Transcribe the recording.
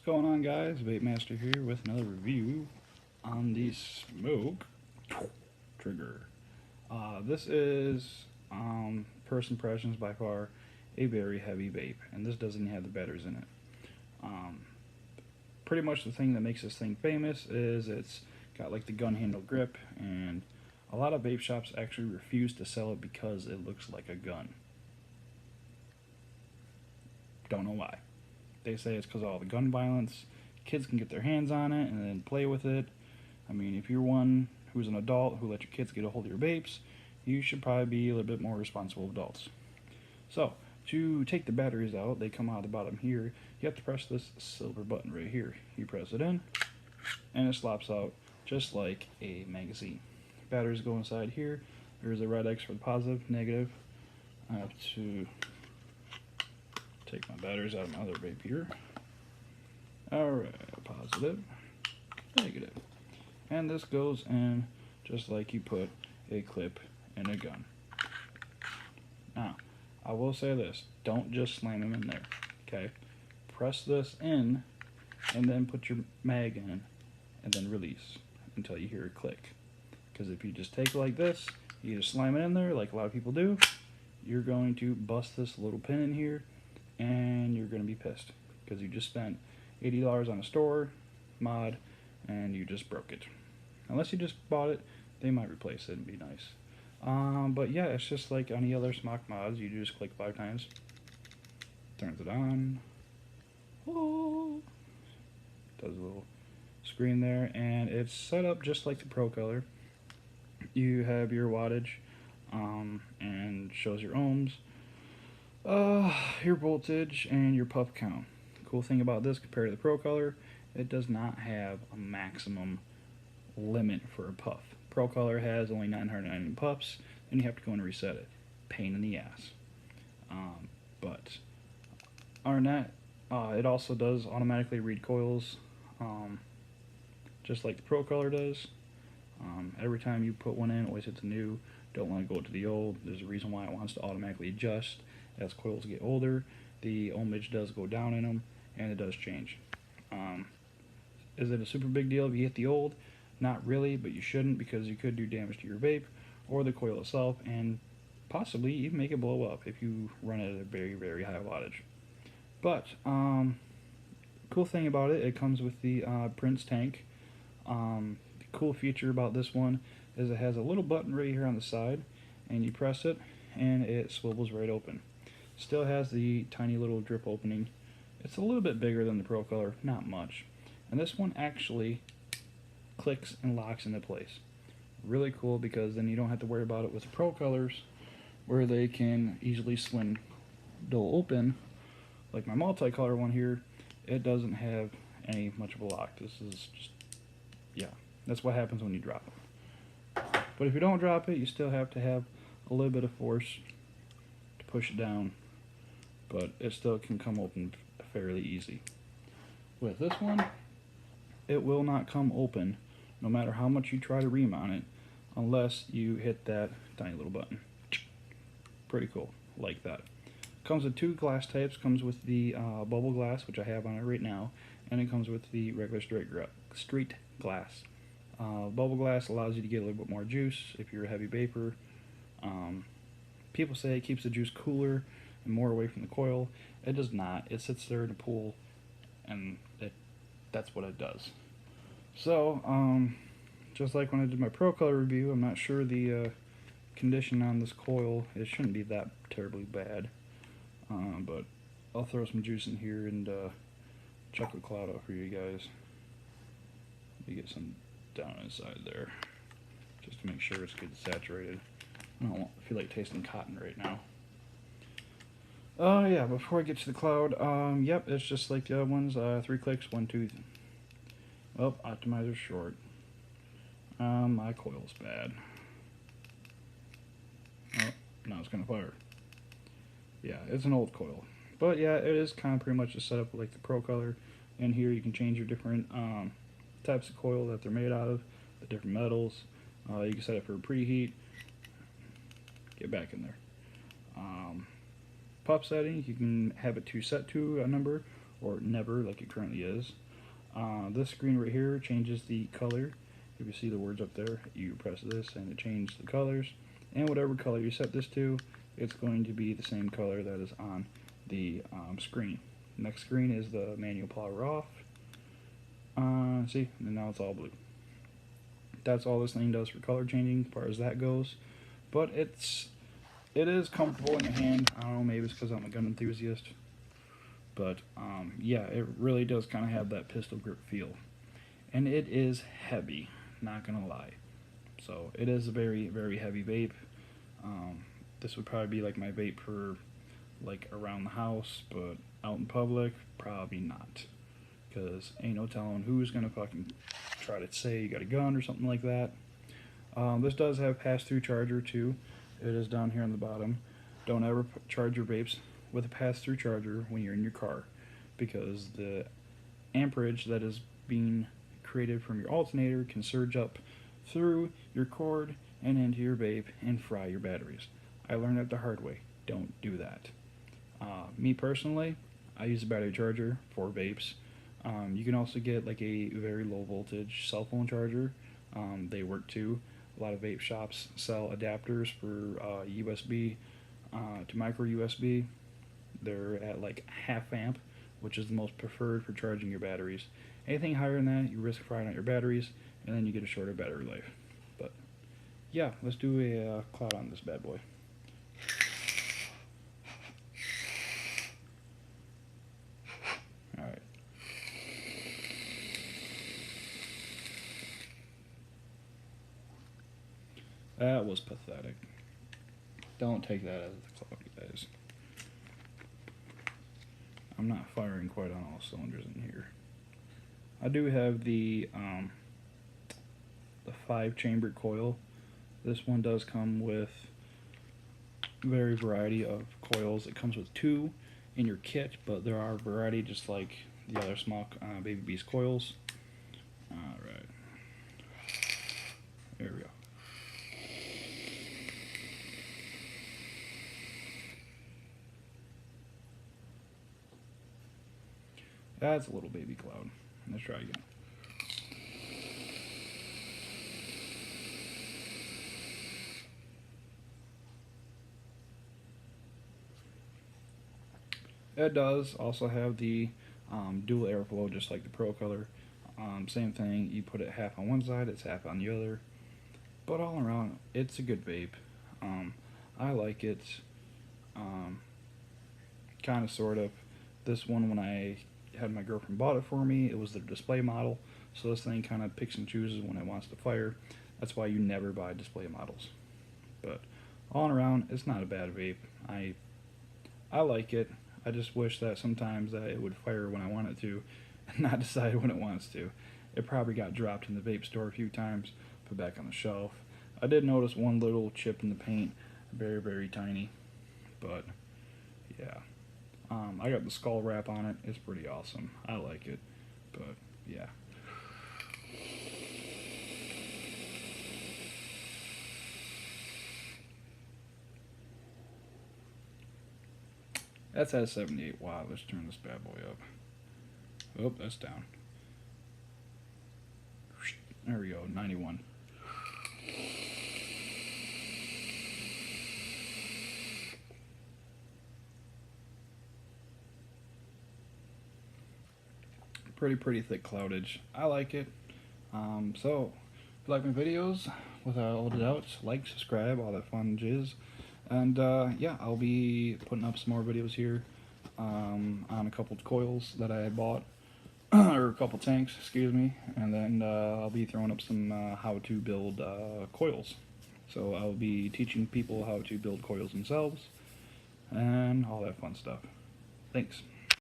going on, guys? Vape Master here with another review on the Smok trigger. This is, first impressions, by far a very heavy vape, and this doesn't have the batteries in it. Pretty much the thing that makes this thing famous is it's got like the gun handle grip, and a lot of vape shops actually refuse to sell it because it looks like a gun. Don't know why. They say it's because of all the gun violence. Kids can get their hands on it and then play with it. I mean, if you're one who's an adult who let your kids get a hold of your vapes, you should probably be a little bit more responsible adults. So, to take the batteries out, they come out of the bottom here. You have to press this silver button right here. You press it in, and it slops out just like a magazine. Batteries go inside here. There's a red X for the positive, negative. I have to take my batteries out of my other vape here. Alright, positive, negative. And this goes in just like you put a clip in a gun. Now, I will say this, don't just slam them in there, okay? Press this in, and then put your mag in, and then release until you hear a click. Because if you just take it like this, you just slam it in there like a lot of people do, you're going to bust this little pin in here, and you're going to be pissed because you just spent $80 on a store mod and you just broke it. Unless you just bought it, they might replace it and be nice. But yeah, it's just like any other Smok mods. You just click 5 times, turns it on, oh, does a little screen there, and it's set up just like the Pro Color. You have your wattage and shows your ohms, your voltage, and your puff count. Cool thing about this compared to the Pro Color, it does not have a maximum limit for a puff. Pro Color has only 990 puffs, and you have to go and reset it. Pain in the ass. But other than that, it also does automatically read coils, just like the Pro Color does. Every time you put one in, it always hits a new. Don't want to go to the old. There's a reason why it wants to automatically adjust. As coils get older, the ohmage does go down in them, and it does change. Is it a super big deal if you hit the old? Not really, but you shouldn't, because you could do damage to your vape or the coil itself, and possibly even make it blow up if you run it at a very, very high wattage. But cool thing about it, it comes with the Prince tank. The cool feature about this one is it has a little button right here on the side, and you press it and it swivels right open. Still has the tiny little drip opening. It's a little bit bigger than the Pro Color, not much. And this one actually clicks and locks into place. Really cool, because then you don't have to worry about it with the Pro Colors, where they can easily swindle open. Like my multicolor one here, it doesn't have any much of a lock. This is just, yeah, that's what happens when you drop it. But if you don't drop it, you still have to have a little bit of force to push it down, but it still can come open fairly easy. With this one, it will not come open no matter how much you try to remount it, unless you hit that tiny little button. Pretty cool, like that. Comes with 2 glass types. Comes with the bubble glass, which I have on it right now, and it comes with the regular straight glass. Bubble glass allows you to get a little bit more juice if you're a heavy vapor. People say it keeps the juice cooler and more away from the coil. It does not. It sits there in a pool, and that's what it does. So, just like when I did my Pro Color review, I'm not sure the condition on this coil. It shouldn't be that terribly bad. But I'll throw some juice in here and chocolate cloud out for you guys. Let me get some down inside there, just to make sure it's good saturated. I feel like tasting cotton right now. Oh yeah, before I get to the cloud, yep, it's just like the other ones, 3 clicks, 1, 2. Oh, optimizer's short. My coil's bad. Oh, now it's gonna fire. Yeah, it's an old coil. But yeah, it is kind of pretty much a setup like the Pro Color. And here you can change your different types of coil that they're made out of, the different metals. You can set it for preheat. Get back in there. Puff setting, you can have it to set to a number, or never like it currently is. This screen right here changes the color. If you see the words up there, you press this and it changes the colors. And whatever color you set this to, it's going to be the same color that is on the screen. Next screen is the manual power off. See, and now it's all blue. That's all this thing does for color changing, as far as that goes. But it is comfortable in your hand. I don't know, maybe it's because I'm a gun enthusiast. But yeah, it really does kind of have that pistol grip feel. And it is heavy, not gonna lie. So it is a very, very heavy vape. This would probably be like my vape for like around the house, but out in public, probably not. Because ain't no telling who's gonna fucking try to say you got a gun or something like that. This does have pass-through charger too. It is down here on the bottom. Don't ever charge your vapes with a pass-through charger when you're in your car, because the amperage that is being created from your alternator can surge up through your cord and into your vape and fry your batteries. I learned that the hard way. Don't do that. Me personally, I use a battery charger for vapes. You can also get like a very low voltage cell phone charger. They work too. A lot of vape shops sell adapters for USB to micro USB. They're at like half amp, which is the most preferred for charging your batteries. Anything higher than that, you risk frying out your batteries, and then you get a shorter battery life. But yeah, let's do a cloud on this bad boy. Alright. That was pathetic. Don't take that as the cloud, you guys. I'm not firing quite on all cylinders in here. I do have the 5-chamber coil. This one does come with a very variety of coils. It comes with 2 in your kit, but there are a variety just like the other Smok Baby Beast coils. Alright. There we go. That's a little baby cloud. Let's try again. It does also have the dual airflow, just like the Pro Color. Same thing, you put it half on one side, it's half on the other. But all around, it's a good vape. I like it. Kind of, sort of. This one, when I had my girlfriend bought it for me, it was the display model. So this thing kind of picks and chooses when it wants to fire. That's why you never buy display models. But all around, it's not a bad vape. I like it. I just wish that sometimes that it would fire when I want it to and not decide when it wants to. It probably got dropped in the vape store a few times, put back on the shelf. I did notice one little chip in the paint, very, very tiny. But yeah. I got the skull wrap on it. It's pretty awesome. I like it. But yeah. That's at 78. Wow, let's turn this bad boy up. Oh, that's down. There we go, 91. Pretty thick cloudage. I like it. So, if you like my videos, without all the doubts, like, subscribe, all that fun jizz. And yeah, I'll be putting up some more videos here on a couple of coils that I had bought, or a couple tanks, excuse me. And then I'll be throwing up some how to build coils. So I'll be teaching people how to build coils themselves and all that fun stuff. Thanks.